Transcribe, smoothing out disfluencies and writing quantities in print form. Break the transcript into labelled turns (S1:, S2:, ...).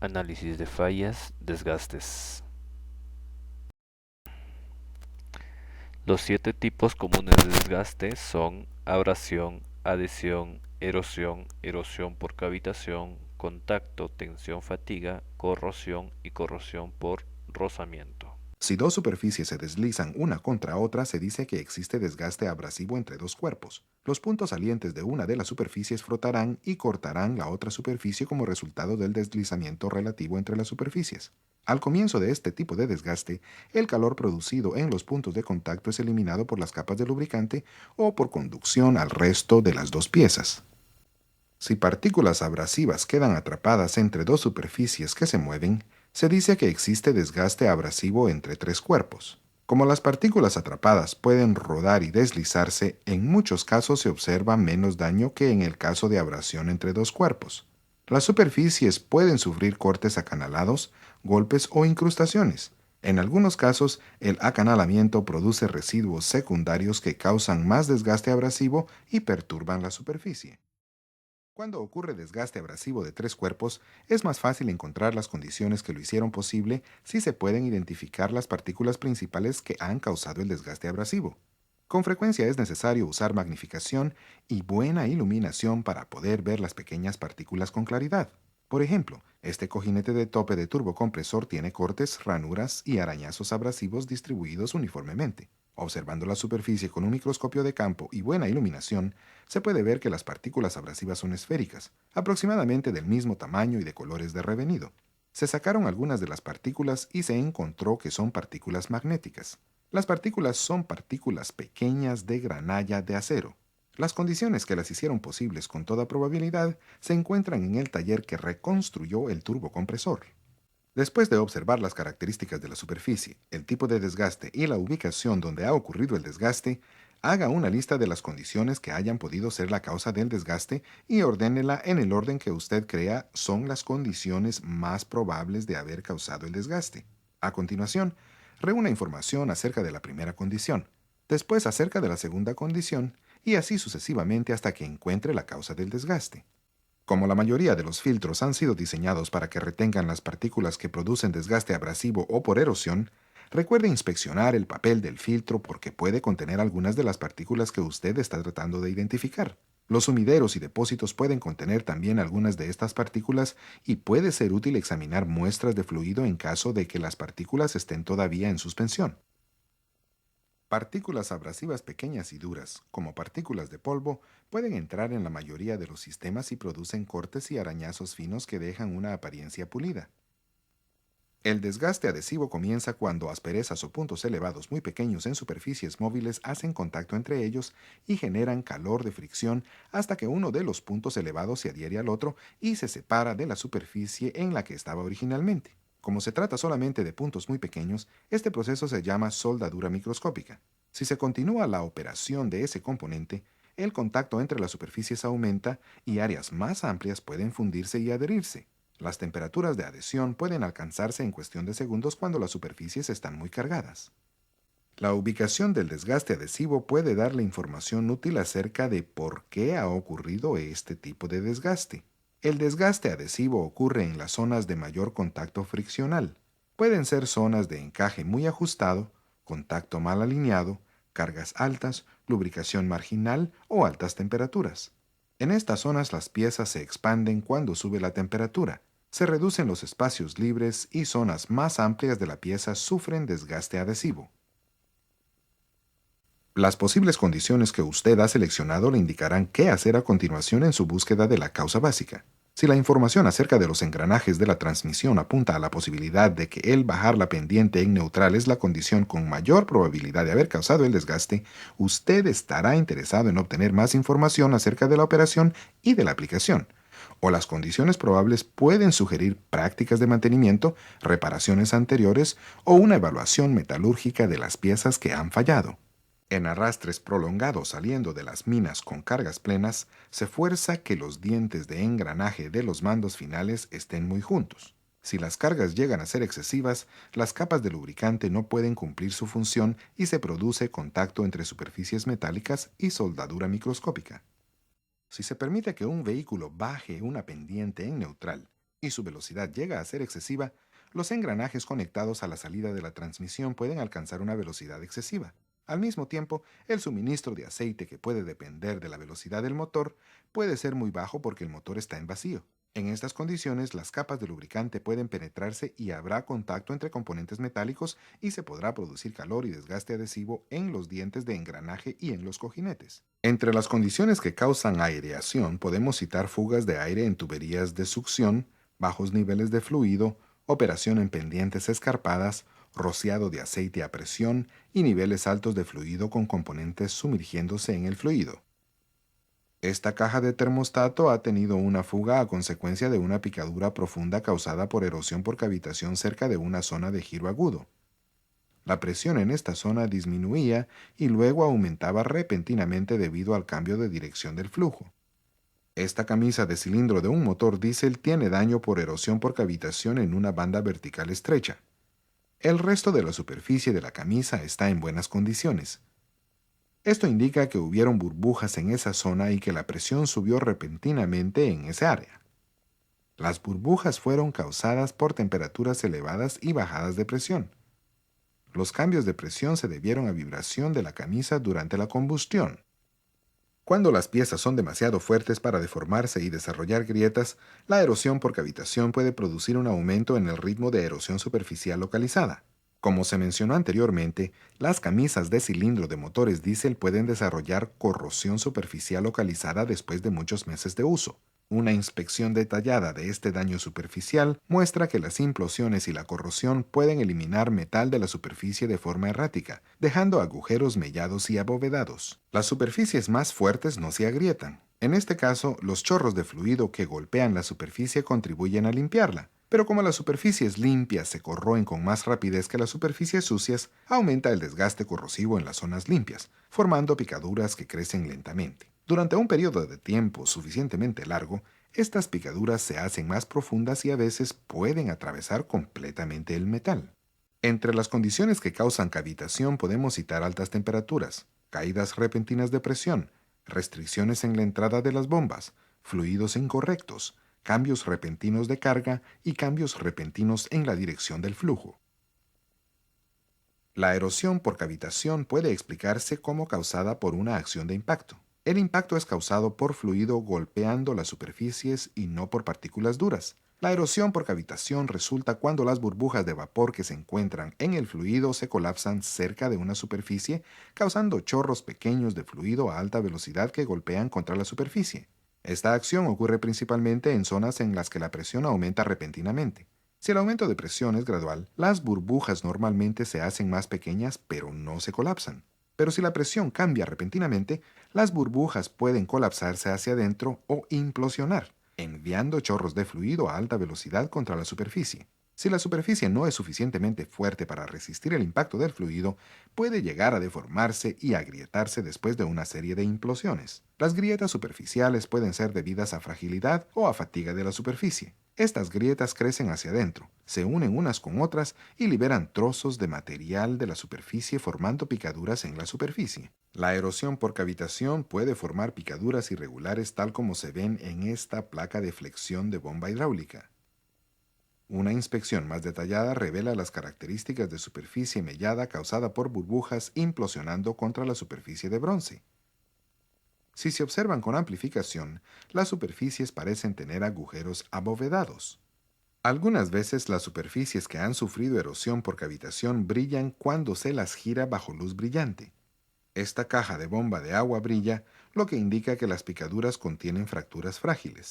S1: Análisis de fallas, desgastes. Los 7 tipos comunes de desgaste son abrasión, adhesión, erosión, erosión por cavitación, contacto, tensión, fatiga, corrosión y corrosión por rozamiento.
S2: Si dos superficies se deslizan una contra otra, se dice que existe desgaste abrasivo entre dos cuerpos. Los puntos salientes de una de las superficies frotarán y cortarán la otra superficie como resultado del deslizamiento relativo entre las superficies. Al comienzo de este tipo de desgaste, el calor producido en los puntos de contacto es eliminado por las capas de lubricante o por conducción al resto de las dos piezas. Si partículas abrasivas quedan atrapadas entre dos superficies que se mueven, se dice que existe desgaste abrasivo entre tres cuerpos. Como las partículas atrapadas pueden rodar y deslizarse, en muchos casos se observa menos daño que en el caso de abrasión entre dos cuerpos. Las superficies pueden sufrir cortes acanalados, golpes o incrustaciones. En algunos casos, el acanalamiento produce residuos secundarios que causan más desgaste abrasivo y perturban la superficie. Cuando ocurre desgaste abrasivo de tres cuerpos, es más fácil encontrar las condiciones que lo hicieron posible si se pueden identificar las partículas principales que han causado el desgaste abrasivo. Con frecuencia es necesario usar magnificación y buena iluminación para poder ver las pequeñas partículas con claridad. Por ejemplo, este cojinete de tope de turbocompresor tiene cortes, ranuras y arañazos abrasivos distribuidos uniformemente. Observando la superficie con un microscopio de campo y buena iluminación, se puede ver que las partículas abrasivas son esféricas, aproximadamente del mismo tamaño y de colores de revenido. Se sacaron algunas de las partículas y se encontró que son partículas magnéticas. Las partículas son partículas pequeñas de granalla de acero. Las condiciones que las hicieron posibles con toda probabilidad se encuentran en el taller que reconstruyó el turbocompresor. Después de observar las características de la superficie, el tipo de desgaste y la ubicación donde ha ocurrido el desgaste, haga una lista de las condiciones que hayan podido ser la causa del desgaste y ordénela en el orden que usted crea son las condiciones más probables de haber causado el desgaste. A continuación, reúna información acerca de la primera condición, después acerca de la segunda condición y así sucesivamente hasta que encuentre la causa del desgaste. Como la mayoría de los filtros han sido diseñados para que retengan las partículas que producen desgaste abrasivo o por erosión, recuerde inspeccionar el papel del filtro porque puede contener algunas de las partículas que usted está tratando de identificar. Los sumideros y depósitos pueden contener también algunas de estas partículas y puede ser útil examinar muestras de fluido en caso de que las partículas estén todavía en suspensión. Partículas abrasivas pequeñas y duras, como partículas de polvo, pueden entrar en la mayoría de los sistemas y producen cortes y arañazos finos que dejan una apariencia pulida. El desgaste adhesivo comienza cuando asperezas o puntos elevados muy pequeños en superficies móviles hacen contacto entre ellos y generan calor de fricción hasta que uno de los puntos elevados se adhiere al otro y se separa de la superficie en la que estaba originalmente. Como se trata solamente de puntos muy pequeños, este proceso se llama soldadura microscópica. Si se continúa la operación de ese componente, el contacto entre las superficies aumenta y áreas más amplias pueden fundirse y adherirse. Las temperaturas de adhesión pueden alcanzarse en cuestión de segundos cuando las superficies están muy cargadas. La ubicación del desgaste adhesivo puede darle información útil acerca de por qué ha ocurrido este tipo de desgaste. El desgaste adhesivo ocurre en las zonas de mayor contacto friccional. Pueden ser zonas de encaje muy ajustado, contacto mal alineado, cargas altas, lubricación marginal o altas temperaturas. En estas zonas las piezas se expanden cuando sube la temperatura, se reducen los espacios libres y zonas más amplias de la pieza sufren desgaste adhesivo. Las posibles condiciones que usted ha seleccionado le indicarán qué hacer a continuación en su búsqueda de la causa básica. Si la información acerca de los engranajes de la transmisión apunta a la posibilidad de que el bajar la pendiente en neutral es la condición con mayor probabilidad de haber causado el desgaste, usted estará interesado en obtener más información acerca de la operación y de la aplicación. O las condiciones probables pueden sugerir prácticas de mantenimiento, reparaciones anteriores o una evaluación metalúrgica de las piezas que han fallado. En arrastres prolongados saliendo de las minas con cargas plenas, se fuerza que los dientes de engranaje de los mandos finales estén muy juntos. Si las cargas llegan a ser excesivas, las capas de lubricante no pueden cumplir su función y se produce contacto entre superficies metálicas y soldadura microscópica. Si se permite que un vehículo baje una pendiente en neutral, y su velocidad llega a ser excesiva, los engranajes conectados a la salida de la transmisión pueden alcanzar una velocidad excesiva. Al mismo tiempo, el suministro de aceite, que puede depender de la velocidad del motor, puede ser muy bajo porque el motor está en vacío. En estas condiciones, las capas de lubricante pueden penetrarse y habrá contacto entre componentes metálicos y se podrá producir calor y desgaste adhesivo en los dientes de engranaje y en los cojinetes. Entre las condiciones que causan aireación podemos citar fugas de aire en tuberías de succión, bajos niveles de fluido, operación en pendientes escarpadas, rociado de aceite a presión y niveles altos de fluido con componentes sumergiéndose en el fluido. Esta caja de termostato ha tenido una fuga a consecuencia de una picadura profunda causada por erosión por cavitación cerca de una zona de giro agudo. La presión en esta zona disminuía y luego aumentaba repentinamente debido al cambio de dirección del flujo. Esta camisa de cilindro de un motor diésel tiene daño por erosión por cavitación en una banda vertical estrecha. El resto de la superficie de la camisa está en buenas condiciones. Esto indica que hubieron burbujas en esa zona y que la presión subió repentinamente en esa área. Las burbujas fueron causadas por temperaturas elevadas y bajadas de presión. Los cambios de presión se debieron a vibración de la camisa durante la combustión. Cuando las piezas son demasiado fuertes para deformarse y desarrollar grietas, la erosión por cavitación puede producir un aumento en el ritmo de erosión superficial localizada. Como se mencionó anteriormente, las camisas de cilindro de motores diésel pueden desarrollar corrosión superficial localizada después de muchos meses de uso. Una inspección detallada de este daño superficial muestra que las implosiones y la corrosión pueden eliminar metal de la superficie de forma errática, dejando agujeros mellados y abovedados. Las superficies más fuertes no se agrietan. En este caso, los chorros de fluido que golpean la superficie contribuyen a limpiarla. Pero como las superficies limpias se corroen con más rapidez que las superficies sucias, aumenta el desgaste corrosivo en las zonas limpias, formando picaduras que crecen lentamente. Durante un periodo de tiempo suficientemente largo, estas picaduras se hacen más profundas y a veces pueden atravesar completamente el metal. Entre las condiciones que causan cavitación podemos citar altas temperaturas, caídas repentinas de presión, restricciones en la entrada de las bombas, fluidos incorrectos, cambios repentinos de carga y cambios repentinos en la dirección del flujo. La erosión por cavitación puede explicarse como causada por una acción de impacto. El impacto es causado por fluido golpeando las superficies y no por partículas duras. La erosión por cavitación resulta cuando las burbujas de vapor que se encuentran en el fluido se colapsan cerca de una superficie, causando chorros pequeños de fluido a alta velocidad que golpean contra la superficie. Esta acción ocurre principalmente en zonas en las que la presión aumenta repentinamente. Si el aumento de presión es gradual, las burbujas normalmente se hacen más pequeñas pero no se colapsan. Pero si la presión cambia repentinamente, las burbujas pueden colapsarse hacia adentro o implosionar, enviando chorros de fluido a alta velocidad contra la superficie. Si la superficie no es suficientemente fuerte para resistir el impacto del fluido, puede llegar a deformarse y agrietarse después de una serie de implosiones. Las grietas superficiales pueden ser debidas a fragilidad o a fatiga de la superficie. Estas grietas crecen hacia adentro, se unen unas con otras y liberan trozos de material de la superficie formando picaduras en la superficie. La erosión por cavitación puede formar picaduras irregulares tal como se ven en esta placa de flexión de bomba hidráulica. Una inspección más detallada revela las características de superficie mellada causada por burbujas implosionando contra la superficie de bronce. Si se observan con amplificación, las superficies parecen tener agujeros abovedados. Algunas veces las superficies que han sufrido erosión por cavitación brillan cuando se las gira bajo luz brillante. Esta caja de bomba de agua brilla, lo que indica que las picaduras contienen fracturas frágiles.